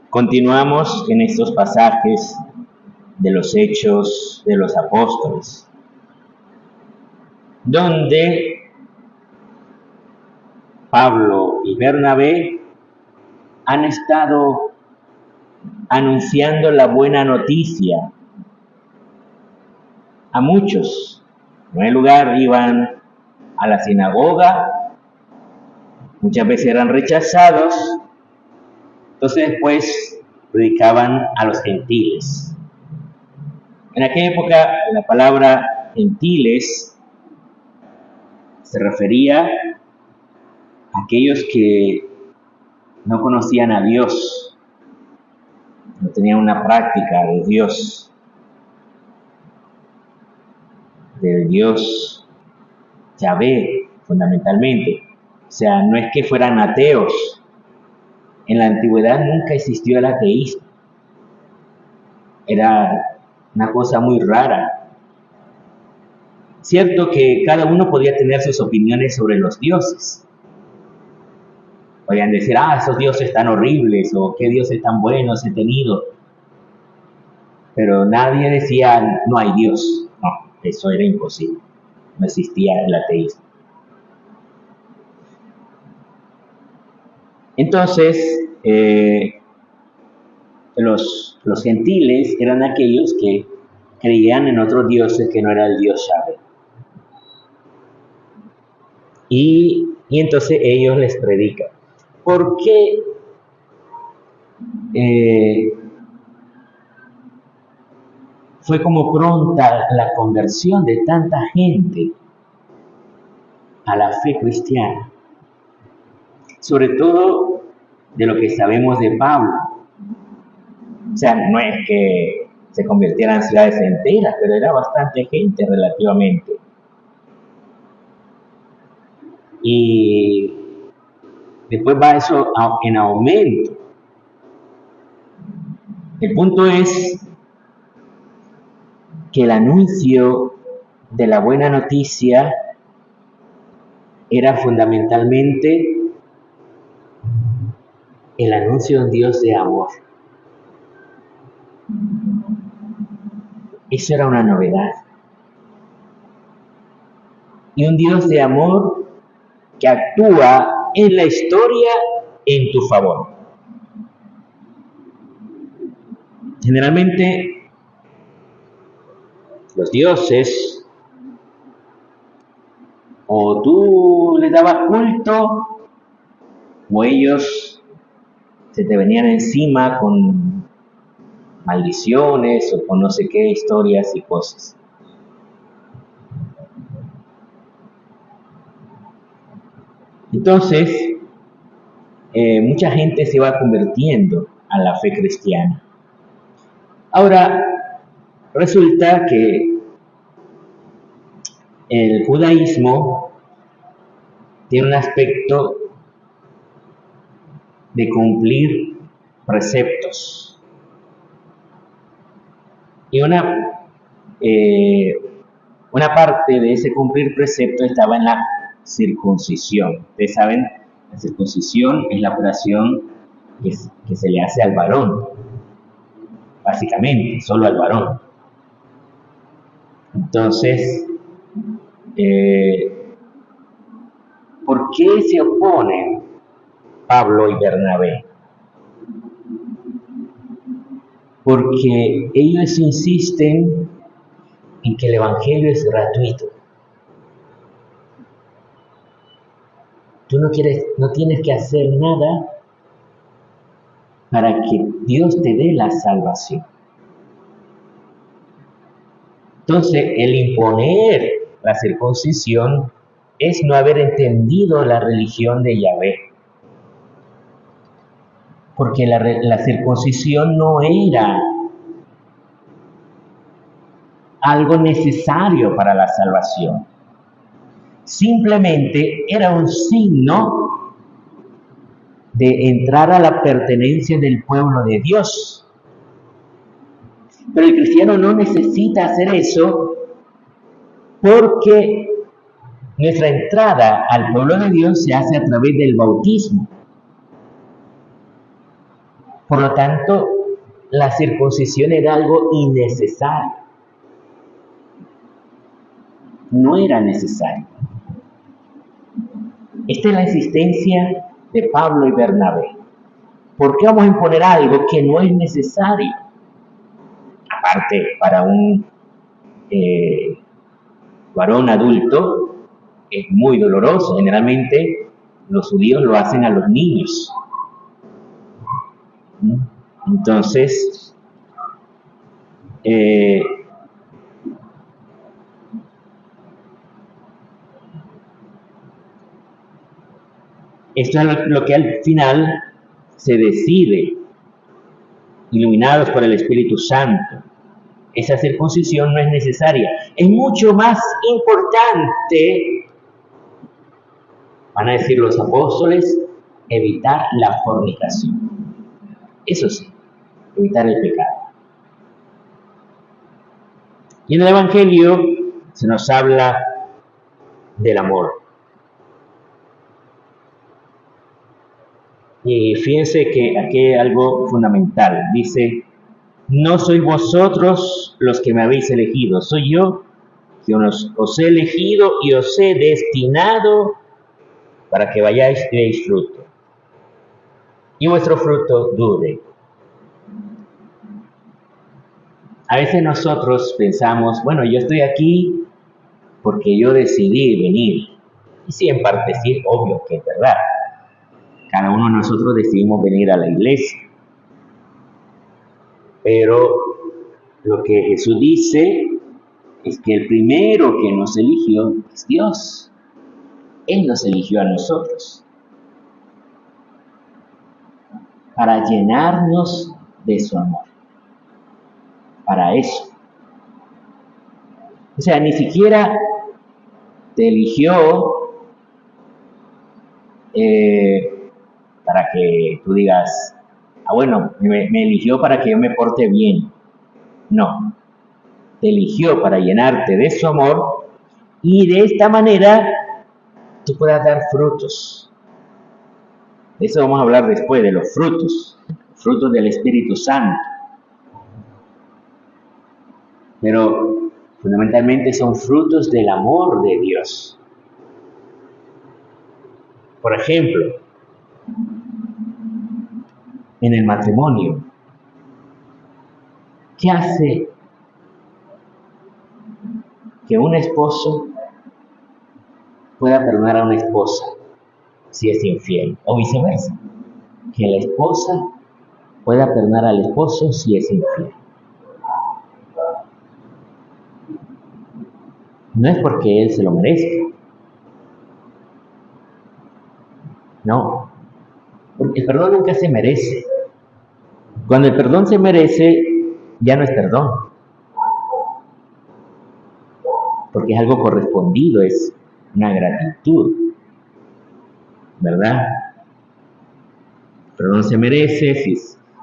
Continuamos en estos pasajes de los Hechos de los Apóstoles, donde Pablo y Bernabé han estado anunciando la buena noticia a muchos. En primer lugar, iban a la sinagoga, muchas veces eran rechazados, entonces después predicaban a los gentiles. En aquella época la palabra gentiles se refería a aquellos que no conocían a Dios, no tenían una práctica de Dios, del Dios Yahvé, fundamentalmente. O sea, no es que fueran ateos. En la antigüedad nunca existió el ateísmo. Era una cosa muy rara. Cierto que cada uno podía tener sus opiniones sobre los dioses. Podían decir, esos dioses tan horribles, o qué dioses tan buenos he tenido. Pero nadie decía, no hay Dios. No, eso era imposible. No existía el ateísmo. Entonces, los gentiles eran aquellos que creían en otros dioses que no era el Dios Yahvé. Y entonces ellos les predican. ¿Por qué fue como pronta la conversión de tanta gente a la fe cristiana? Sobre todo de lo que sabemos de Pablo. O sea, no es que se convirtieran en ciudades enteras, pero era bastante gente relativamente. Y después va eso en aumento. El punto es que el anuncio de la buena noticia era fundamentalmente el anuncio de un Dios de amor. Eso era una novedad. Y un Dios de amor que actúa en la historia en tu favor. Generalmente, los dioses, o tú les dabas culto, o ellos se te venían encima con maldiciones o con no sé qué historias y cosas. Entonces, mucha gente se va convirtiendo a la fe cristiana. Ahora, resulta que el judaísmo tiene un aspecto de cumplir preceptos. Y una parte de ese cumplir precepto estaba en la circuncisión. Ustedes saben, la circuncisión es la operación que se le hace al varón, básicamente, solo al varón. Entonces, ¿por qué se oponen Pablo y Bernabé? Porque ellos insisten en que el evangelio es gratuito. Tú no tienes que hacer nada para que Dios te dé la salvación. Entonces, el imponer la circuncisión es no haber entendido la religión de Yahvé. Porque la circuncisión no era algo necesario para la salvación. Simplemente era un signo de entrar a la pertenencia del pueblo de Dios. Pero el cristiano no necesita hacer eso porque nuestra entrada al pueblo de Dios se hace a través del bautismo. Por lo tanto, la circuncisión era algo innecesario. No era necesario. Esta es la insistencia de Pablo y Bernabé. ¿Por qué vamos a imponer algo que no es necesario? Aparte, para un varón adulto es muy doloroso. Generalmente los judíos lo hacen a los niños. Entonces, esto es lo que al final se decide, iluminados por el Espíritu Santo. Esa circuncisión no es necesaria. Es mucho más importante, van a decir los apóstoles, evitar la fornicación. Eso sí, evitar el pecado. Y en el Evangelio se nos habla del amor. Y fíjense que aquí hay algo fundamental. Dice, no sois vosotros los que me habéis elegido, soy yo quien os he elegido y os he destinado para que vayáis y deis fruto. Y vuestro fruto dure. A veces nosotros pensamos, bueno, yo estoy aquí porque yo decidí venir. Y sí, en parte sí, obvio que es verdad. Cada uno de nosotros decidimos venir a la iglesia. Pero lo que Jesús dice es que el primero que nos eligió es Dios. Él nos eligió a nosotros para llenarnos de su amor. Para eso. O sea, ni siquiera te eligió para que tú digas, bueno, me eligió para que yo me porte bien. No, te eligió para llenarte de su amor y de esta manera tú puedas dar frutos. De eso vamos a hablar después, de los frutos del Espíritu Santo. Pero fundamentalmente son frutos del amor de Dios. Por ejemplo, en el matrimonio, ¿qué hace que un esposo pueda perdonar a una esposa si es infiel? O viceversa, que la esposa pueda perdonar al esposo si es infiel. No es porque él se lo merezca. No, porque el perdón nunca se merece. Cuando el perdón se merece, ya no es perdón. Porque es algo correspondido, es una gratitud. ¿Verdad? El perdón se merece si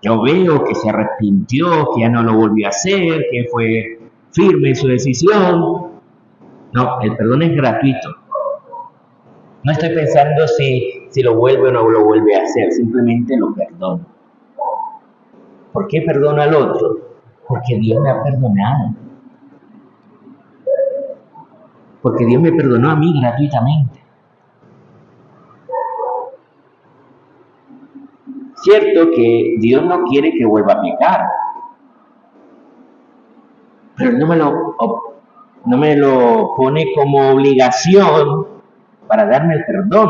yo veo que se arrepintió, que ya no lo volvió a hacer, que fue firme en su decisión. No, el perdón es gratuito. No estoy pensando si lo vuelve o no lo vuelve a hacer, simplemente lo perdono. ¿Por qué perdono al otro? Porque Dios me ha perdonado. Porque Dios me perdonó a mí gratuitamente. Cierto que Dios no quiere que vuelva a pecar, pero no me lo pone como obligación para darme el perdón.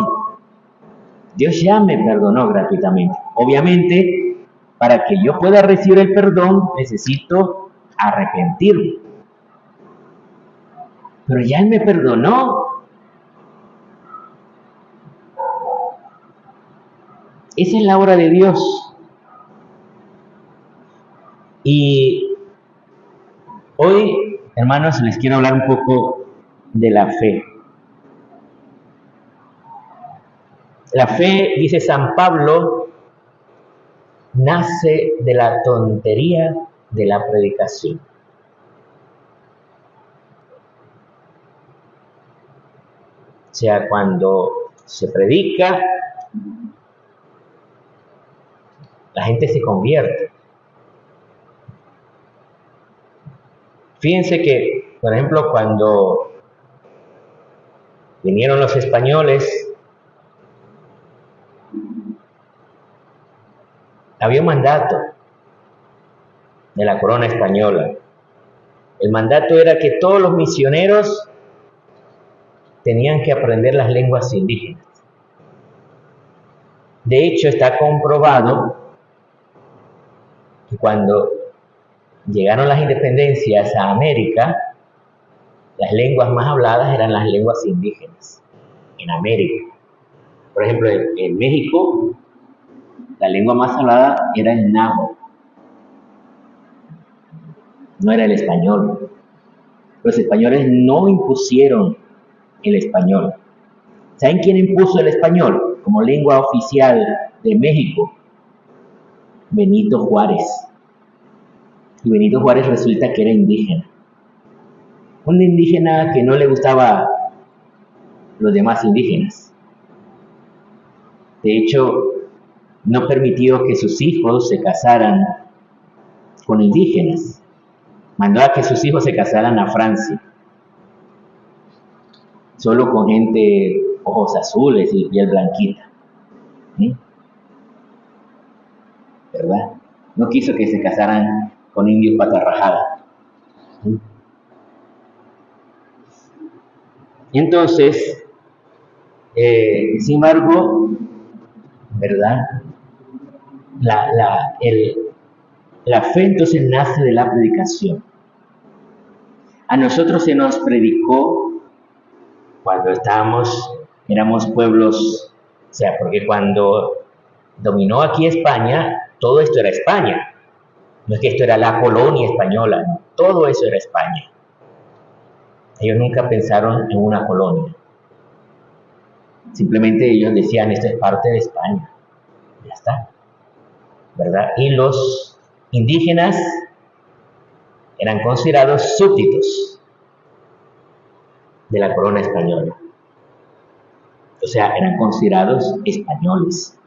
Dios ya me perdonó gratuitamente. Obviamente, para que yo pueda recibir el perdón, necesito arrepentirme. Pero ya Él me perdonó. Esa es la obra de Dios. Y hoy, hermanos, les quiero hablar un poco de la fe. La fe, dice San Pablo, nace de la tontería de la predicación. O sea, cuando se predica, la gente se convierte. Fíjense que, por ejemplo, cuando vinieron los españoles, había un mandato de la corona española. El mandato era que todos los misioneros tenían que aprender las lenguas indígenas. De hecho, está comprobado que cuando llegaron las independencias a América, las lenguas más habladas eran las lenguas indígenas en América. Por ejemplo, en México, la lengua más hablada era el náhuatl, no era el español. Los españoles no impusieron el español. ¿Saben quién impuso el español como lengua oficial de México? Benito Juárez. Y Benito Juárez resulta que era indígena. Un indígena que no le gustaba a los demás indígenas. De hecho, no permitió que sus hijos se casaran con indígenas. Mandó a que sus hijos se casaran a Francia. Solo con gente ojos azules y piel blanquita. ¿Sí? ¿Verdad? No quiso que se casaran con indios pata rajada. ¿Sí? Entonces, sin embargo, ¿verdad? La fe entonces nace de la predicación. A nosotros se nos predicó cuando éramos pueblos, o sea, porque cuando dominó aquí España, todo esto era España. No es que esto era la colonia española, no, todo eso era España. Ellos nunca pensaron en una colonia. Simplemente ellos decían, esto es parte de España. Ya está. ¿Verdad? Y los indígenas eran considerados súbditos de la corona española. O sea, eran considerados españoles.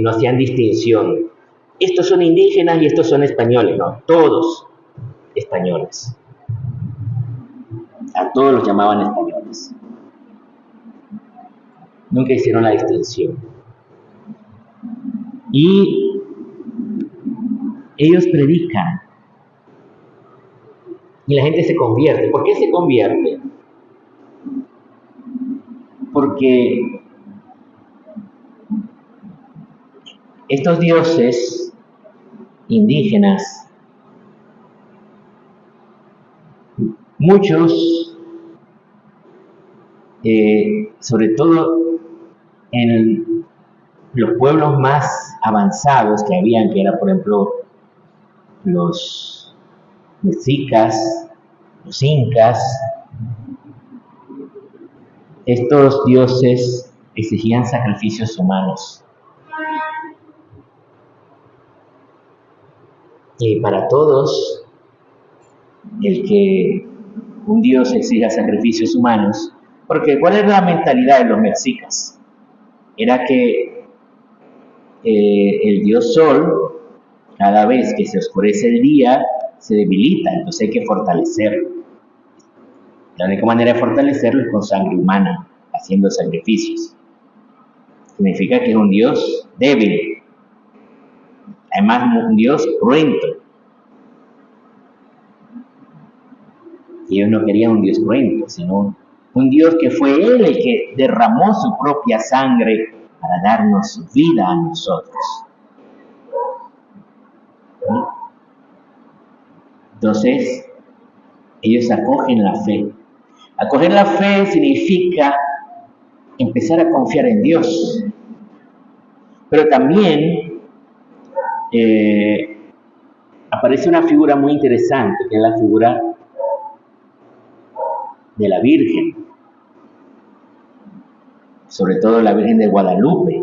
No hacían distinción. Estos son indígenas y estos son españoles. No, todos españoles. A todos los llamaban españoles. Nunca hicieron la distinción. Y ellos predican. Y la gente se convierte. ¿Por qué se convierte? Porque estos dioses indígenas, muchos, sobre todo en los pueblos más avanzados que habían, que eran, por ejemplo, los mexicas, los incas, estos dioses exigían sacrificios humanos. Y para todos, el que un dios exija sacrificios humanos, porque ¿cuál era la mentalidad de los mexicas? Era que el dios sol, cada vez que se oscurece el día, se debilita, entonces hay que fortalecerlo. La única manera de fortalecerlo es con sangre humana, haciendo sacrificios. Significa que es un dios débil, además un dios cruento. Y ellos no querían un dios cruento, sino un dios que fue él el que derramó su propia sangre para darnos vida a nosotros. ¿Sí? Entonces, ellos acogen la fe. Acoger la fe significa empezar a confiar en Dios. Pero también aparece una figura muy interesante, que es la figura de la Virgen. Sobre todo la Virgen de Guadalupe,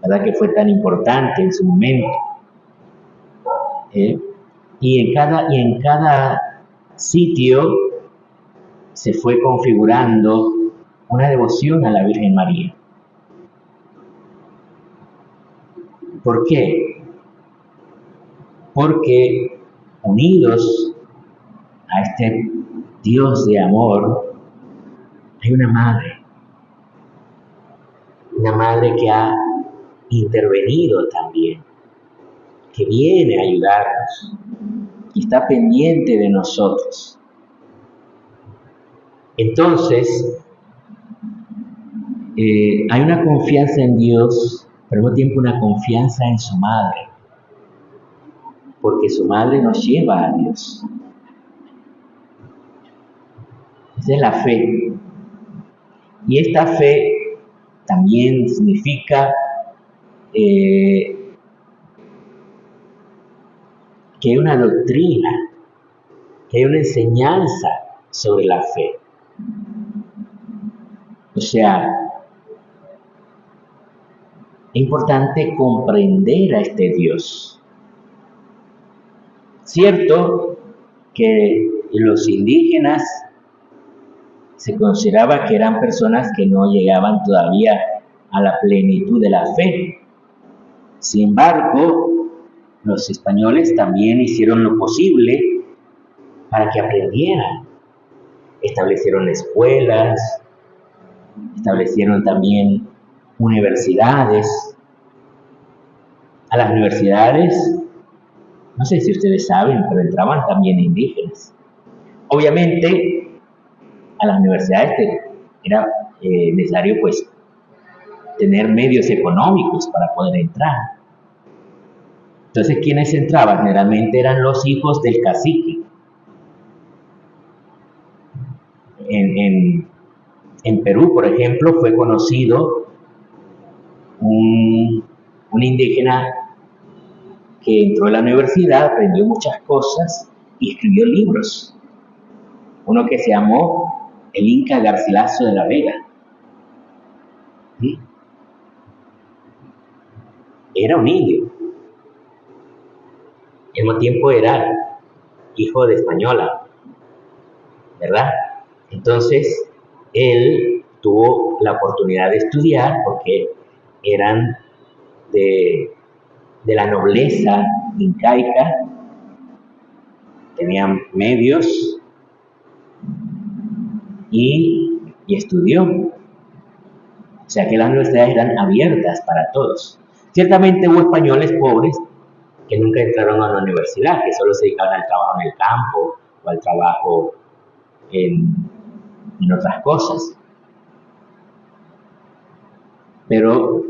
¿verdad? Que fue tan importante en su momento. Y en cada sitio se fue configurando una devoción a la Virgen María. ¿Por qué? Porque unidos a este Dios de amor, hay una madre que ha intervenido también, que viene a ayudarnos y está pendiente de nosotros. Entonces, hay una confianza en Dios, pero al mismo tiempo una confianza en su madre, porque su madre nos lleva a Dios. Esa es la fe. Y esta fe también significa que hay una doctrina, que hay una enseñanza sobre la fe. O sea, es importante comprender a este Dios. Cierto que los indígenas se consideraba que eran personas que no llegaban todavía a la plenitud de la fe. Sin embargo, los españoles también hicieron lo posible para que aprendieran. Establecieron escuelas, establecieron también universidades. A las universidades, no sé si ustedes saben, pero entraban también indígenas. Obviamente, a las universidades era necesario pues tener medios económicos para poder entrar. Entonces, ¿quiénes entraban? Generalmente eran los hijos del cacique. En Perú, por ejemplo, fue conocido un indígena que entró a la universidad, aprendió muchas cosas y escribió libros. Uno que se llamó el Inca Garcilaso de la Vega. ¿Sí? Era un indio. Al mismo tiempo era hijo de española, ¿verdad? Entonces, él tuvo la oportunidad de estudiar porque eran de la nobleza incaica, tenían medios y estudió. O sea que las universidades eran abiertas para todos. Ciertamente hubo españoles pobres que nunca entraron a la universidad, que solo se dedicaban al trabajo en el campo o al trabajo en otras cosas. Pero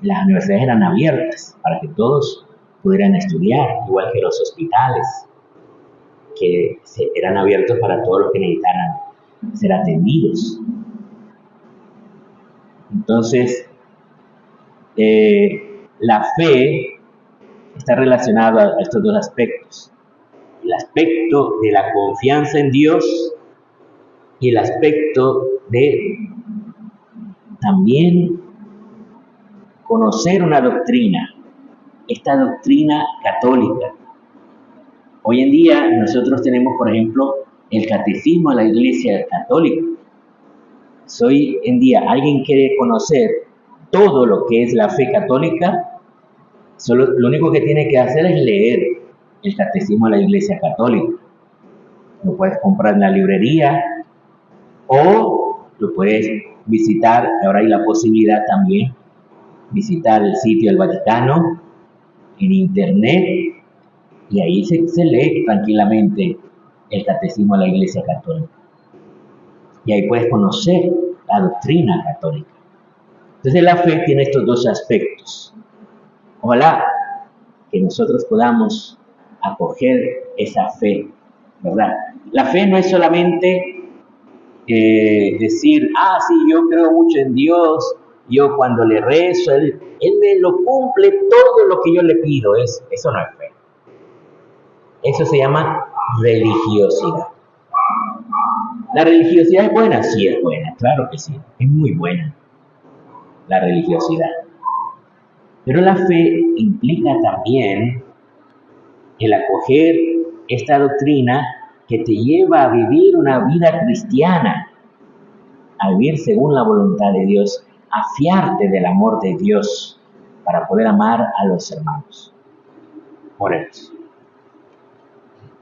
las universidades eran abiertas para que todos pudieran estudiar, igual que los hospitales, que eran abiertos para todos los que necesitaran ser atendidos. Entonces, la fe está relacionada a estos dos aspectos. El aspecto de la confianza en Dios y el aspecto de también conocer una doctrina, esta doctrina católica. Hoy en día nosotros tenemos, por ejemplo, el catecismo de la Iglesia Católica. Si hoy en día alguien quiere conocer todo lo que es la fe católica, lo único que tiene que hacer es leer el catecismo de la Iglesia Católica. Lo puedes comprar en la librería o lo puedes visitar, que ahora hay la posibilidad también, visitar el sitio del Vaticano en internet y ahí se lee tranquilamente el catecismo de la Iglesia Católica. Y ahí puedes conocer la doctrina católica. Entonces la fe tiene estos dos aspectos. Ojalá que nosotros podamos acoger esa fe, ¿verdad? La fe no es solamente decir, sí, yo creo mucho en Dios, yo cuando le rezo, Él me lo cumple todo lo que yo le pido. Eso no es fe. Eso se llama religiosidad. ¿La religiosidad es buena? Sí, es buena, claro que sí, es muy buena la religiosidad. Pero la fe implica también el acoger esta doctrina que te lleva a vivir una vida cristiana, a vivir según la voluntad de Dios, a fiarte del amor de Dios para poder amar a los hermanos. Oremos.